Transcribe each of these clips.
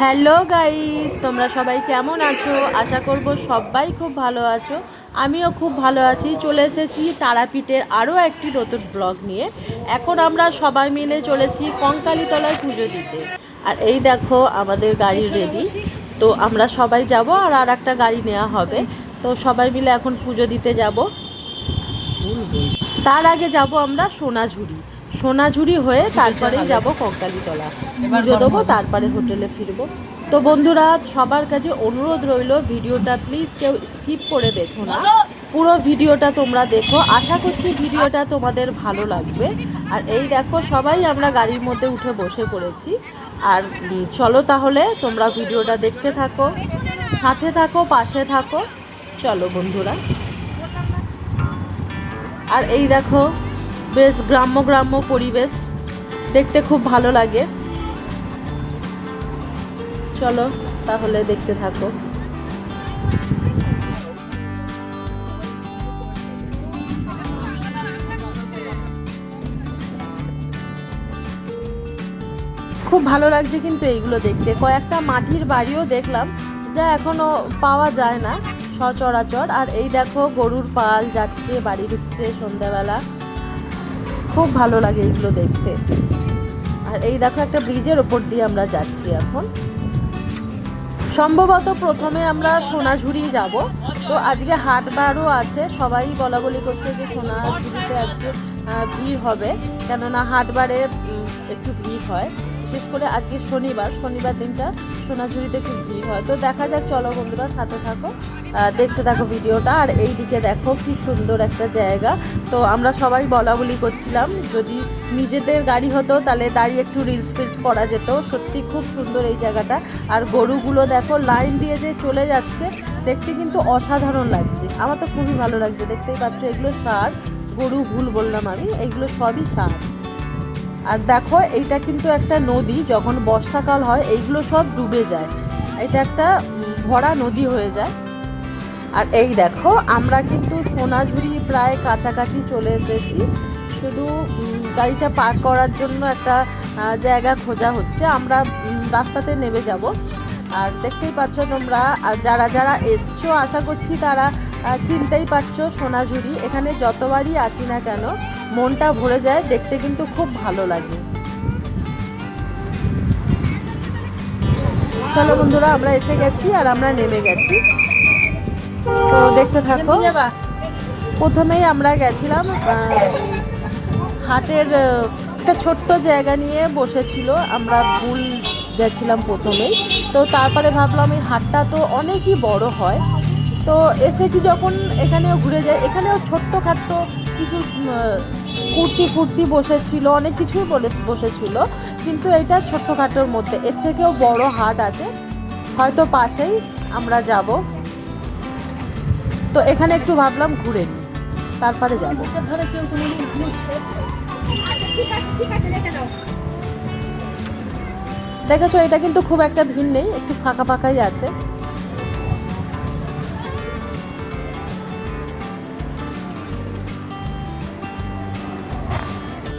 Hello guys, তোমরা সবাই কেমন আছো? আশা করব সবাই খুব ভালো আছো। আমিও খুব ভালো আছি। চলে এসেছি তারাপীঠের আরও একটি নতুন ব্লগ নিয়ে। এখন আমরা সবাই মিলে চলেছি কঙ্কালীতলায় পুজো দিতে। আর এই দেখো আমাদের গাড়ি রেডি। তো আমরা সবাই যাব আর একটা গাড়ি নেওয়া হবে। তো সবাই মিলে এখন পুজো দিতে যাব। তার আগে যাব আমরা সোনাঝুরি হয়ে তারপরেই যাব কঙ্কালীতলা, পুজো দেবো, তারপরে হোটেলে ফিরবো। তো বন্ধুরা, সবার কাছে অনুরোধ রইল, ভিডিওটা প্লিজ কেউ স্কিপ করে দেখো না, পুরো ভিডিওটা তোমরা দেখো। আশা করছি ভিডিওটা তোমাদের ভালো লাগবে। আর এই দেখো সবাই আমরা গাড়ির মধ্যে উঠে বসে পড়েছি। আর চলো তাহলে তোমরা ভিডিওটা দেখতে থাকো, সাথে থাকো, পাশে থাকো। চলো বন্ধুরা। আর এই দেখো বেশ গ্রাম্য গ্রাম্য পরিবেশ, দেখতে খুব ভালো লাগে। চলো তাহলে দেখতে থাকো। খুব ভালো লাগছে কিন্তু এইগুলো দেখতে। কয়েকটা মাটির বাড়িও দেখলাম, যা এখনো পাওয়া যায় না সচরাচর। আর এই দেখো গরুর পাল যাচ্ছে, বাড়ি ঢুকছে সন্ধ্যাবেলা। খুব ভালো লাগে এইগুলো দেখতে। আর এই দেখো একটা ব্রিজের ওপর দিয়ে আমরা যাচ্ছি এখন। সম্ভবত প্রথমে আমরা সোনাঝুরি যাব। তো আজকে হাটবারও আছে, সবাই বলা বলি করছে যে সোনাঝুরিতে আজকে ভিড় হবে, কেননা হাটবারে একটু ভিড় হয়। বিশেষ করে আজকে শনিবার দিনটা সোনাঝুরিতে খুব ভিড় হয়। তো দেখা যাক, চলো বন্ধুরা সাথে থাকো, দেখতে থাকো ভিডিওটা। আর এই দিকে দেখো কি সুন্দর একটা জায়গা। তো আমরা সবাই বলা বলি করছিলাম, যদি নিজেদের গাড়ি হতো তাহলে দাঁড়িয়ে একটু রিলস ফিলস করা যেত। সত্যি খুব সুন্দর এই জায়গাটা। আর গরুগুলো দেখো লাইন দিয়ে যে চলে যাচ্ছে, দেখতে কিন্তু অসাধারণ লাগছে। আমার তো খুবই ভালো লাগছে। দেখতেই পাচ্ছ এগুলো ষাঁড়, গরু ভুল বললাম আমি, এগুলো সবই ষাঁড়। আর দেখো এইটা কিন্তু একটা নদী, যখন বর্ষাকাল হয় এইগুলো সব ডুবে যায়। এটা একটা ভরা নদী হয়ে যায়। আর এই দেখো আমরা কিন্তু সোনাঝুরি প্রায় কাছাকাছি চলে এসেছি। শুধু গাড়িটা পার্ক করার জন্য একটা জায়গা খোঁজা হচ্ছে। আমরা রাস্তাতে নেমে যাব। আর দেখতেই পাচ্ছ তোমরা, যারা যারা এসছো আশা করছি তারা চিনতেই পারছো সোনাঝুরি। এখানে যতবারই আসি না কেন মনটা ভরে যায়, দেখতে কিন্তু খুব ভালো লাগে। চলো বন্ধুরা, আমরা এসে গেছি আর আমরা নেমে গেছি। তো দেখতে থাকো। প্রথমেই আমরা গেছিলাম হাটের একটা ছোট্ট জায়গা নিয়ে বসেছিল, আমরা ভুল গেছিলাম প্রথমেই। তো তারপরে ভাবলাম এই হাটটা তো অনেকই বড় হয়, তো এসেছি যখন এখানেও ঘুরে যাই। এখানেও ছোট্টখাট্ট কিছু কুর্তি ফুর্তি বসেছিল, অনেক কিছুই বসেছিল, কিন্তু এটা ছোট্টখাটোর মধ্যে। এর থেকেও বড় হাট আছে, হয়তো পাশেই আমরা যাব। তো এখানে একটু ভাবলাম ঘুরে নিই, তারপরে যাব। দেখেছো এটা কিন্তু খুব একটা ভিড় নেই, একটু ফাঁকা ফাঁকাই আছে।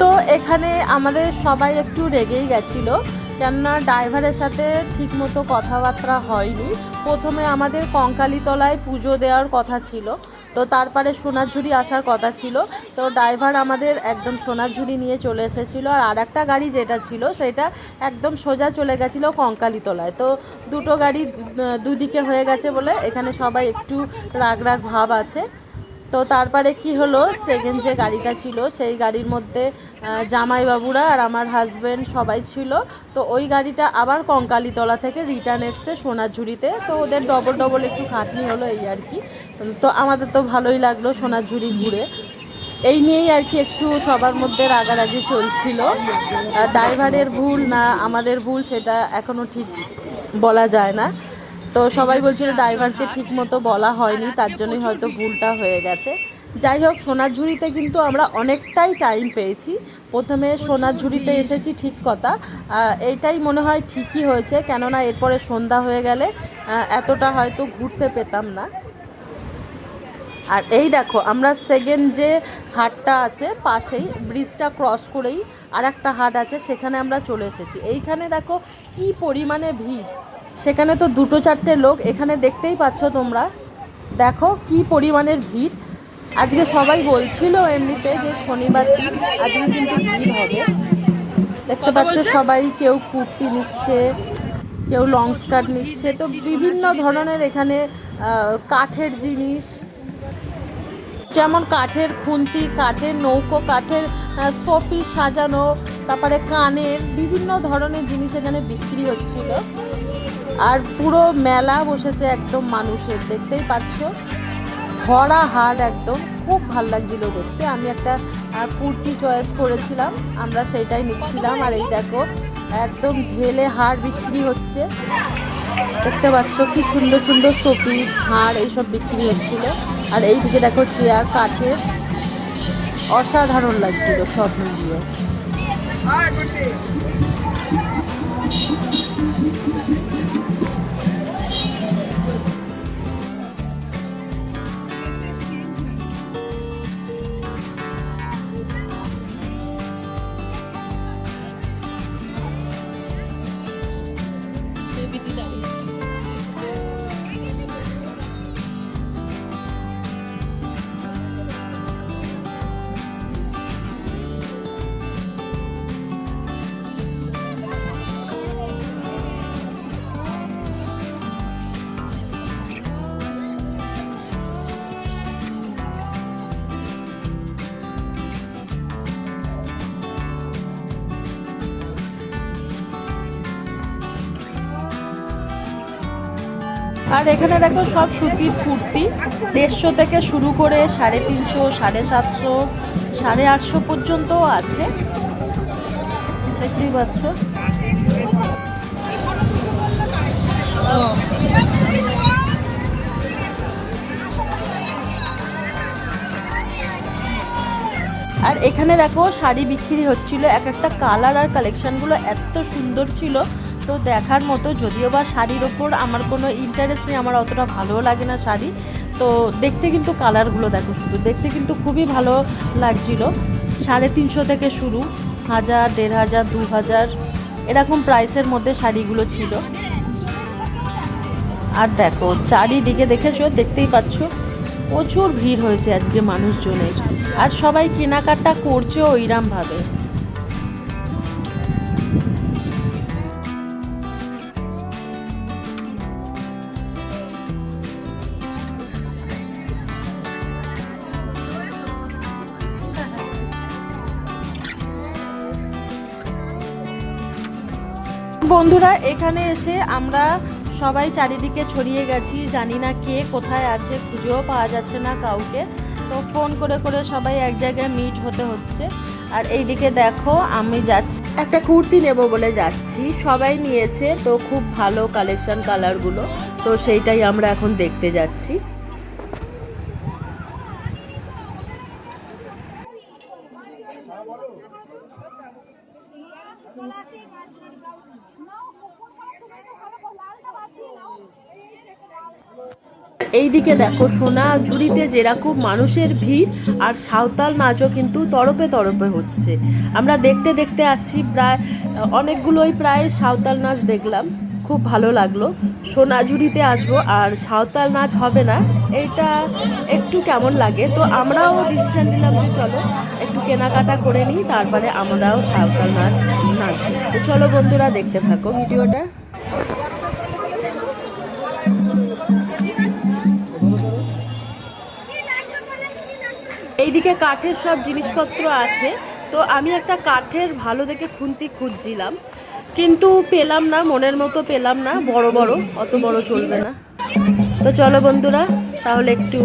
তো এখানে আমাদের সবাই একটু রেগেই গেছিলো, কেননা ড্রাইভারের সাথে ঠিকমতো কথাবার্তা হয়নি। প্রথমে আমাদের কঙ্কালীতলায় পুজো দেওয়ার কথা ছিল, তো তারপরে সোনাঝুরি আসার কথা ছিল। তো ড্রাইভার আমাদের একদম সোনাঝুরি নিয়ে চলে এসেছিলো। আর একটা গাড়ি যেটা ছিল সেটা একদম সোজা চলে গেছিলো কঙ্কালীতলায়। তো দুটো গাড়ি দুদিকে হয়ে গেছে বলে এখানে সবাই একটু রাগ রাগ ভাব আছে। তো তারপরে কি হলো, সেকেন্ড যে গাড়িটা ছিল সেই গাড়ির মধ্যে জামাইবাবুরা আর আমার হাজব্যান্ড সবাই ছিল। তো ওই গাড়িটা আবার কঙ্কালীতলা থেকে রিটার্ন এসছে সোনাঝুরিতে। তো ওদের ডবল ডবল একটু খাটনি হলো, এই আর কি। তো আমাদের তো ভালোই লাগলো সোনাঝুরি ঘুরে। এই নিয়েই আর কি একটু সবার মধ্যে রাগারাগি চলছিল। ড্রাইভারের ভুল না আমাদের ভুল সেটা এখনও ঠিক বলা যায় না। তো সবাই বলছিল ড্রাইভারকে ঠিক মতো বলা হয়নি, তার জন্যই হয়তো ভুলটা হয়ে গেছে। যাই হোক, সোনাঝুরিতে কিন্তু আমরা অনেকটাই টাইম পেয়েছি। প্রথমে সোনাঝুরিতে এসেছি ঠিক কথা, এইটাই মনে হয় ঠিকই হয়েছে, কেননা এরপরে সন্ধ্যা হয়ে গেলে এতটা হয়তো ঘুরতে পেতাম না। আর এই দেখো আমরা সেকেন্ড যে হাটটা আছে পাশেই ব্রিজটা ক্রস করেই আর একটা হাট আছে, সেখানে আমরা চলে এসেছি। এইখানে দেখো কি পরিমাণে ভিড়, সেখানে তো 2-4টে লোক, এখানে দেখতেই পাচ্ছ তোমরা, দেখো কি পরিমাণের ভিড়। আজকে সবাই বলছিল এমনিতে যে শনিবার দিন আজকে কিন্তু ভিড় হবে। দেখতে পাচ্ছ সবাই কেউ কুর্তি নিচ্ছে, কেউ লং স্কার্ট নিচ্ছে, তো বিভিন্ন ধরনের এখানে কাঠের জিনিস, যেমন কাঠের খুন্তি, কাঠের নৌকো, কাঠের শোপিস সাজানো, তারপরে কানের বিভিন্ন ধরনের জিনিস এখানে বিক্রি হচ্ছিল। আর পুরো মেলা বসেছে একদম মানুষের, দেখতেই পাচ্ছ ভরা হাট একদম, খুব ভাল লাগছিল দেখতে। আমি একটা কুর্তি চয়েস করেছিলাম, আমরা সেইটাই নিচ্ছিলাম। আর এই দেখো একদম ঢেলে হাড় বিক্রি হচ্ছে, দেখতে পাচ্ছ কি সুন্দর সুন্দর শোপিস, হাড় এইসব বিক্রি হচ্ছিল। আর এই দিকে দেখো চেয়ার কাঠের, অসাধারণ লাগছিল সব মিলিয়ে। আর এখানে দেখো সব সুতির কুর্তি 150 থেকে শুরু করে 350, 750, 850 পর্যন্তও আছে, দেখতেই পাচ্ছ। আর এখানে দেখো শাড়ি বিক্রি হচ্ছিল, এক একটা কালার আর কালেকশনগুলো এত সুন্দর ছিল তো দেখার মতো। যদিও বা শাড়ির ওপর আমার কোনো ইন্টারেস্ট নেই, আমার অতটা ভালোও লাগে না শাড়ি, তো দেখতে কিন্তু কালারগুলো দেখো, শুধু দেখতে কিন্তু খুবই ভালো লাগছিল। 350 থেকে শুরু, 1000, 1500, 2000 এরকম প্রাইসের মধ্যে শাড়িগুলো ছিল। আর দেখো চারিদিকে দেখেছো, দেখতেই পাচ্ছ প্রচুর ভিড় হয়েছে আজকে মানুষজনের, আর সবাই কেনাকাটা করছে ওইরকমভাবে। বন্ধুরা এখানে এসে আমরা সবাই চারিদিকে ছড়িয়ে গেছি, জানি না কে কোথায় আছে, খুঁজেও পাওয়া যাচ্ছে না কাউকে, তো ফোন করে করে সবাই এক জায়গায় মিট হতে হচ্ছে। আর এইদিকে দেখো আমি যাচ্ছি, একটা কুর্তি নেব বলে যাচ্ছি, সবাই নিয়েছে তো খুব ভালো কালেকশন কালারগুলো, তো সেইটাই আমরা এখন দেখতে যাচ্ছি। এইদিকে দেখো সোনাঝুরিতে যেরকম মানুষের ভিড়, আর সাঁওতাল নাচও কিন্তু তরপে তরপে হচ্ছে। আমরা দেখতে দেখতে আসছি, প্রায় অনেকগুলোই প্রায় সাঁওতাল নাচ দেখলাম, খুব ভালো লাগলো। সোনাঝুরিতে আসবো আর সাঁওতাল নাচ হবে না, এইটা একটু কেমন লাগে, তো আমরাও ডিসিশন নিলাম যে চলো একটু কেনাকাটা করে নিই, তারপরে আমরাও সাঁওতাল নাচ নাচবো। তো চলো বন্ধুরা দেখতে থাকো ভিডিওটা। এইদিকে কাঠের সব জিনিসপত্র আছে, তো আমি একটা কাঠের ভালো দেখে খুন্তি খুঁজছিলাম, কিন্তু পেলাম না, মনের মতো পেলাম না, বড় বড়, অত বড় চলবে না। তো চলো বন্ধুরা তাহলে একটু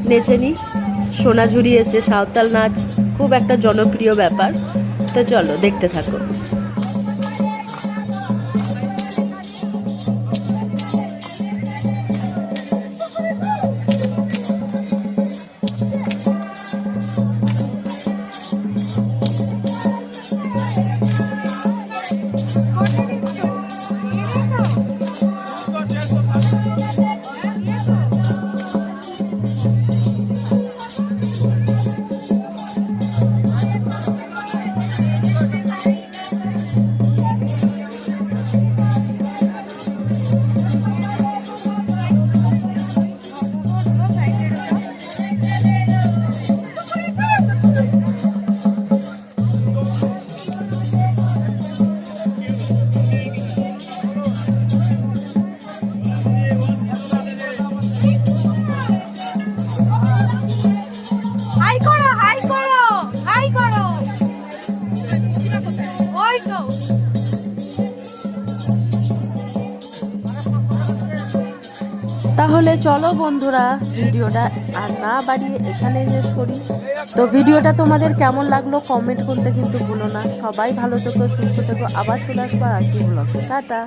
নেচে নিই। সোনাঝুরি এসে সাঁওতাল নাচ খুব একটা জনপ্রিয় ব্যাপার, তো চলো দেখতে থাকো। তাহলে চলো বন্ধুরা, ভিডিওটা আর না বাড়িয়ে এখানে শেষ করি। তো ভিডিওটা তোমাদের কেমন লাগলো কমেন্ট করতে কিন্তু ভুলো না। সবাই ভালো থেকো, সুস্থ থেকো, আবার চলে আসবো আর একটি ব্লগে। টাটা।